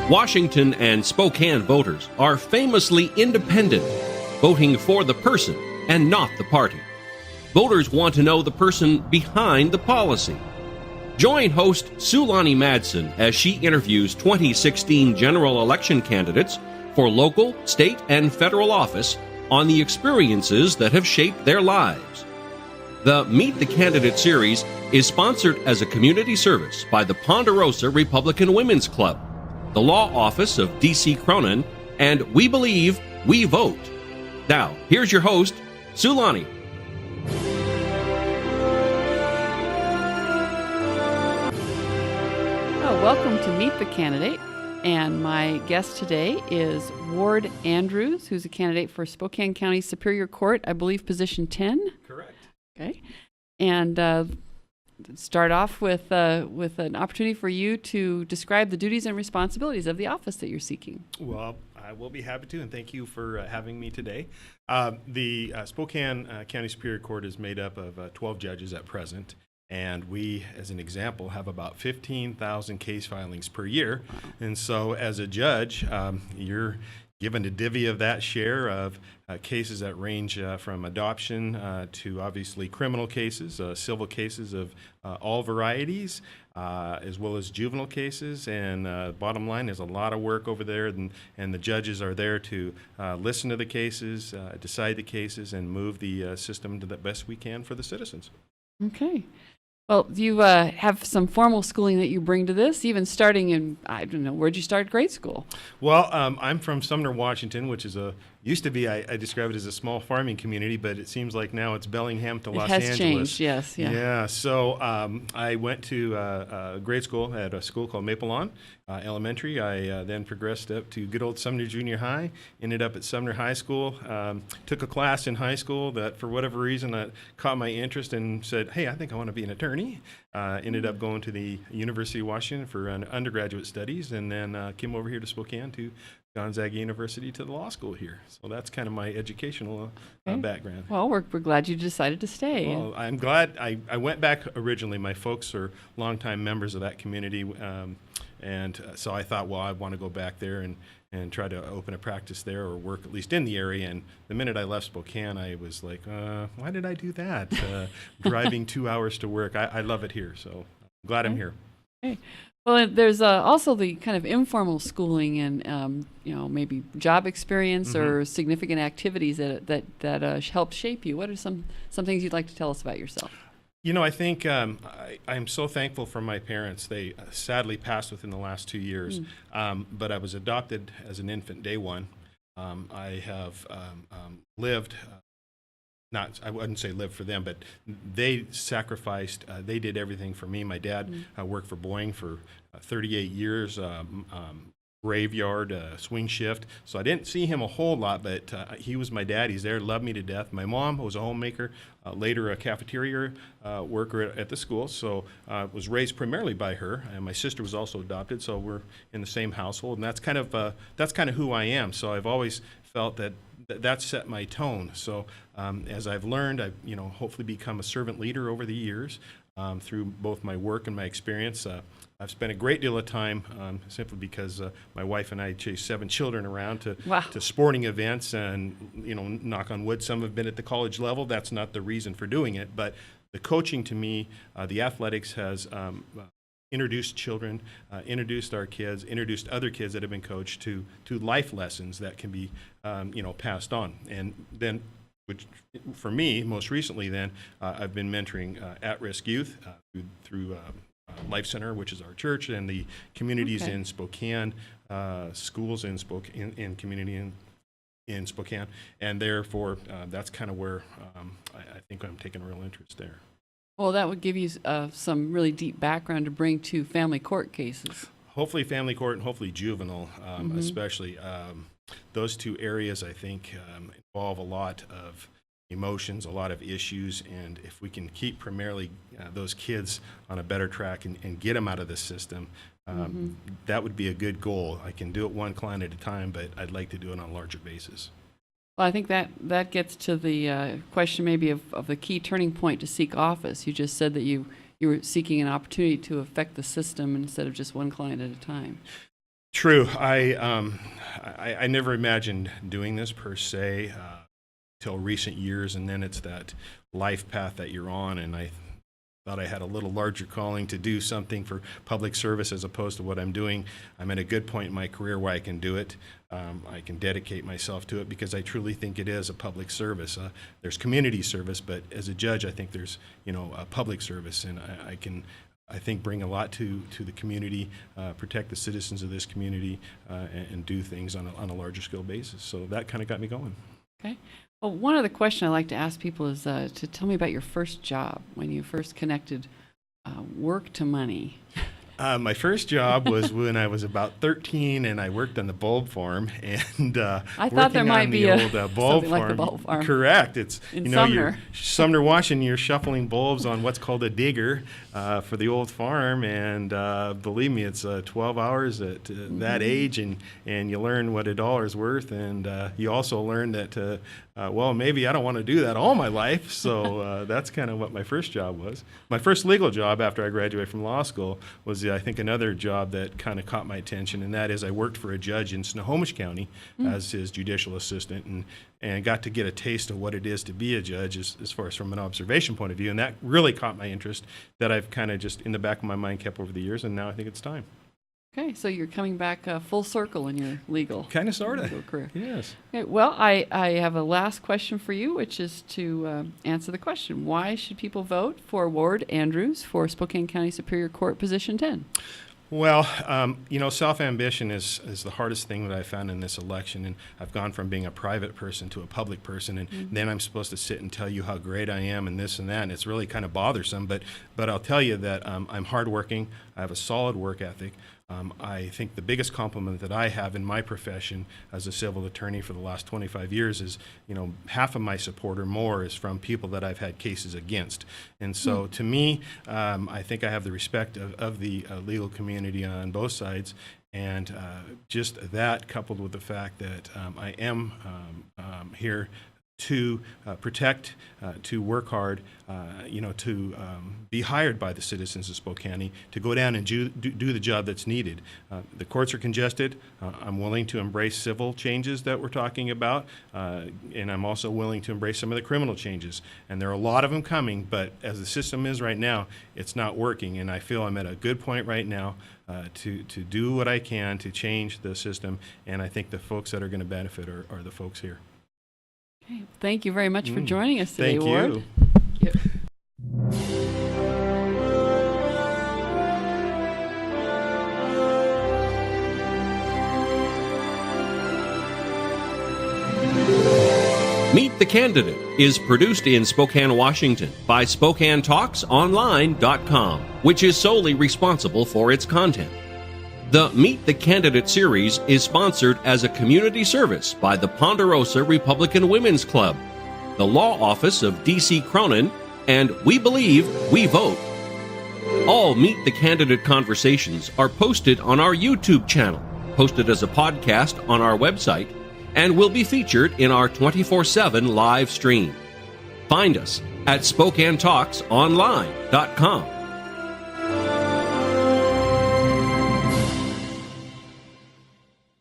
Washington and Spokane voters are famously independent, voting for the person and not the party. Voters want to know the person behind the policy. Join host Sulani Madsen as she interviews 2016 general election candidates for local, state, and federal office on the experiences that have shaped their lives. The Meet the Candidate series is sponsored as a community service by the Ponderosa Republican Women's Club, the law office of D.C. Cronin, and We Believe, We Vote. Now, here's your host, Sulani. Welcome to Meet the Candidate, and my guest today is Ward Andrews, who's a candidate for Spokane County Superior Court, I believe position 10? Correct. Okay. And start off with an opportunity for you to describe the duties and responsibilities of the office that you're seeking. Well, I will be happy to, and thank you for having me today. The Spokane County Superior Court is made up of 12 judges at present. And we, as an example, have about 15,000 case filings per year. Wow. And so as a judge, you're given a divvy of that share of cases that range from adoption to obviously criminal cases, civil cases of all varieties, as well as juvenile cases. And bottom line, there's a lot of work over there, and the judges are there to listen to the cases, decide the cases, and move the system to the best we can for the citizens. Okay. Well, you have some formal schooling that you bring to this, even starting in, I don't know, where'd you start grade school? Well, I'm from Sumner, Washington, which is used to be, I describe it as a small farming community, but it seems like now it's Bellingham to Los Angeles. It has changed, yes. Yeah, so I went to grade school at a school called Maple Lawn Elementary. I then progressed up to good old Sumner Junior High, ended up at Sumner High School, took a class in high school that for whatever reason caught my interest and said, hey, I think I want to be an attorney. Ended up going to the University of Washington for undergraduate studies, and then came over here to Spokane to Gonzaga University to the law school here. So that's kind of my educational background. Well, we're glad you decided to stay. Well, I'm glad. I went back originally. My folks are longtime members of that community, and so I thought, well, I want to go back there and try to open a practice there or work at least in the area. And the minute I left Spokane, I was like, why did I do that? Driving 2 hours to work. I love it here, so I'm glad I'm here. Okay. Well, there's also the kind of informal schooling and maybe job experience or significant activities that helped shape you. What are some things you'd like to tell us about yourself? You know, I think I'm so thankful for my parents. They sadly passed within the last 2 years, but I was adopted as an infant day one. I have lived. I wouldn't say live for them, but they sacrificed. They did everything for me. My dad worked for Boeing for 38 years, graveyard, swing shift. So I didn't see him a whole lot, but he was my dad. He's there, loved me to death. My mom was a homemaker, later a cafeteria worker at the school. So was raised primarily by her. And my sister was also adopted, so we're in the same household. And that's kind of who I am. So I've always felt that set my tone. So as I've learned, I've hopefully become a servant leader over the years through both my work and my experience. I've spent a great deal of time simply because my wife and I chased 7 children around to sporting events, and knock on wood, some have been at the college level. That's not the reason for doing it, but the coaching to me, the athletics has introduced children, introduced our kids, introduced other kids that have been coached to life lessons that can be, passed on. And then, which for me, most recently, then I've been mentoring at-risk youth through Life Center, which is our church, and the communities in Spokane, schools in Spokane, in community in Spokane, and therefore that's kind of where I think I'm taking a real interest there. Well, that would give you some really deep background to bring to family court cases. Hopefully family court and hopefully juvenile, especially. Those two areas, I think, involve a lot of emotions, a lot of issues, and if we can keep primarily those kids on a better track and get them out of the system, that would be a good goal. I can do it one client at a time, but I'd like to do it on a larger basis. Well, I think that gets to the question maybe of the key turning point to seek office. You just said that you were seeking an opportunity to affect the system instead of just one client at a time. True. I never imagined doing this per se till recent years, and then it's that life path that you're on, and I thought I had a little larger calling to do something for public service as opposed to what I'm doing. I'm at a good point in my career where I can do it. I can dedicate myself to it because I truly think it is a public service. There's community service, but as a judge, I think there's a public service, and I think bring a lot to the community, protect the citizens of this community, and do things on a larger scale basis. So that kind of got me going. Okay. Well, one other question I like to ask people is to tell me about your first job, when you first connected work to money. My first job was when I was about 13, and I worked on the bulb farm. And I thought there might be old bulb something farm. like the bulb farm. Correct. It's in Sumner. Sumner. Sumner, Washington. You're shuffling bulbs on what's called a digger for the old farm, and believe me, it's 12 hours at that age, and you learn what $1's worth, and you also learn that well, maybe I don't want to do that all my life. So that's kind of what my first job was. My first legal job after I graduated from law school was, I think, another job that kind of caught my attention, and that is I worked for a judge in Snohomish County as his judicial assistant, and got to get a taste of what it is to be a judge as far as from an observation point of view. And that really caught my interest, that I've kind of just in the back of my mind kept over the years, and now I think it's time. Okay, so you're coming back full circle in your legal Kind of, sort of. career. Yes. Okay, well, I have a last question for you, which is to answer the question: why should people vote for Ward Andrews for Spokane County Superior Court Position 10? Well, self-ambition is the hardest thing that I found in this election, and I've gone from being a private person to a public person, and then I'm supposed to sit and tell you how great I am and this and that, and it's really kind of bothersome, but I'll tell you that I'm hardworking, I have a solid work ethic. I think the biggest compliment that I have in my profession as a civil attorney for the last 25 years is, half of my support or more is from people that I've had cases against. And so to me, I think I have the respect of the legal community on both sides. And just that, coupled with the fact that I am here to protect, to work hard, to be hired by the citizens of Spokane, to go down and do the job that's needed. The courts are congested. I'm willing to embrace civil changes that we're talking about, and I'm also willing to embrace some of the criminal changes. And there are a lot of them coming, but as the system is right now, it's not working. And I feel I'm at a good point right now to do what I can to change the system, and I think the folks that are going to benefit are the folks here. Okay, thank you very much for joining us today, Thank Ward. you. Yep. Meet the Candidate is produced in Spokane, Washington by SpokaneTalksOnline.com, which is solely responsible for its content. The Meet the Candidate series is sponsored as a community service by the Ponderosa Republican Women's Club, the Law Office of D.C. Cronin, and We Believe, We Vote. All Meet the Candidate conversations are posted on our YouTube channel, posted as a podcast on our website, and will be featured in our 24/7 live stream. Find us at SpokaneTalksOnline.com.